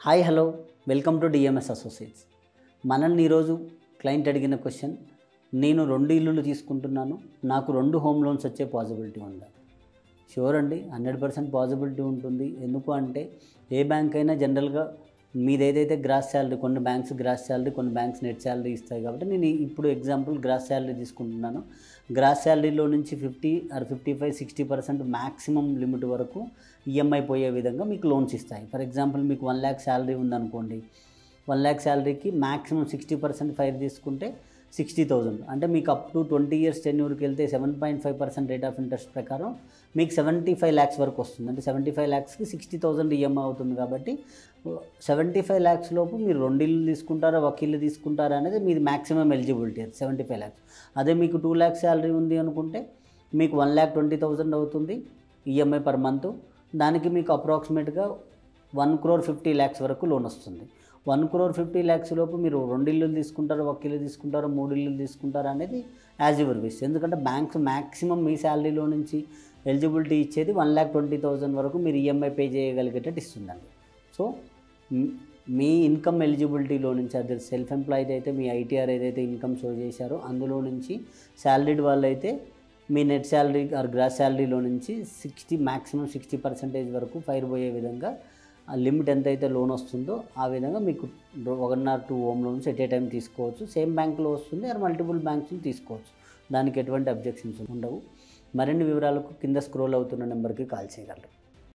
Hi hello welcome to DMs associates. మనల్ని ఈరోజు client అడిగిన క్వశ్చన్, నేను 2 ఇల్లులు తీసుకుంటున్నాను, నాకు 2 హోమ్ లోన్స్ వచ్చే పాసిబిలిటీ ఉందా? షూర్ అండి, 100% పాసిబిలిటీ ఉంటుంది. ఎందుకు అంటే ఏ బ్యాంక్ అయినా జనరల్గా మీదేదైతే గ్రాస్ శాలరీ, కొన్ని బ్యాంక్స్ గ్రాస్ శాలరీ, కొన్ని బ్యాంక్స్ నెట్ శాలరీ ఇస్తాయి. కాబట్టి నేను ఇప్పుడు ఎగ్జాంపుల్ గ్రాస్ శాలరీ తీసుకుంటున్నాను. గ్రాస్ శాలరీలో నుంచి 50 ఆర్ 55, 60% మ్యాక్సిమం లిమిట్ వరకు ఈఎంఐ పోయే విధంగా మీకు లోన్స్ ఇస్తాయి. ఫర్ ఎగ్జాంపుల్ మీకు 1 lakh శాలరీ ఉందనుకోండి, 1 lakh శాలరీకి మ్యాక్సిమం 60% ఫైర్ తీసుకుంటే 60,000, అంటే మీకు అప్ టు 20 years టెన్యూర్కి వెళ్తే 7.5% రేట్ ఆఫ్ ఇంట్రెస్ట్ ప్రకారం మీకు 75 lakhs వరకు వస్తుంది. అంటే 75 lakhsకి 60,000 ఈఎంఐ అవుతుంది. కాబట్టి 75 lakhs లోపు మీరు 2 ఇల్లు తీసుకుంటారా, 1 ఇల్లు తీసుకుంటారా అనేది మీది మ్యాక్సిమం ఎలిజిబిలిటీ. అది 75 lakhs. అదే మీకు 2 lakh శాలరీ ఉంది అనుకుంటే మీకు 1,20,000 అవుతుంది ఈఎంఐ పర్ మంత్. దానికి మీకు అప్రాక్సిమేట్గా 1,50 lakhs వరకు లోన్ వస్తుంది. 1,50 lakhs లోపు మీరు 2 ఇల్లులు తీసుకుంటారో, 1 ఇల్లు తీసుకుంటారో, 3 ఇల్లులు తీసుకుంటారో అనేది యాజ్ యువర్ విష్. ఎందుకంటే బ్యాంక్స్ మ్యాక్సిమం మీ శాలరీలో నుంచి ఎలిజిబిలిటీ ఇచ్చేది 1,20,000 వరకు మీరు ఈఎంఐ పే చేయగలిగేటట్టు ఇస్తుందండి. సో మీ ఇన్కమ్ ఎలిజిబిలిటీలో నుంచి, అది సెల్ఫ్ ఎంప్లాయిడ్ అయితే మీ ఐటీఆర్ ఏదైతే ఇన్కమ్ షో చేశారో అందులో నుంచి, శాలరీడ్ వాళ్ళు అయితే మీ నెట్ శాలరీ ఆర్ గ్రాస్ శాలరీలో నుంచి మ్యాక్సిమం 60% వరకు ఫైర్ పోయే విధంగా ఆ లిమిట్ ఎంతైతే లోన్ వస్తుందో ఆ విధంగా మీకు 1 or 2 home loans at a time తీసుకోవచ్చు. సేమ్ బ్యాంక్లో వస్తుంది ఆర్ మల్టిపుల్ బ్యాంక్స్లో తీసుకోవచ్చు. దానికి ఎటువంటి అబ్జెక్షన్స్ ఉండవు. మరిన్ని వివరాలకు కింద స్క్రోల్ అవుతున్న నెంబర్కి కాల్ చేయగలరు.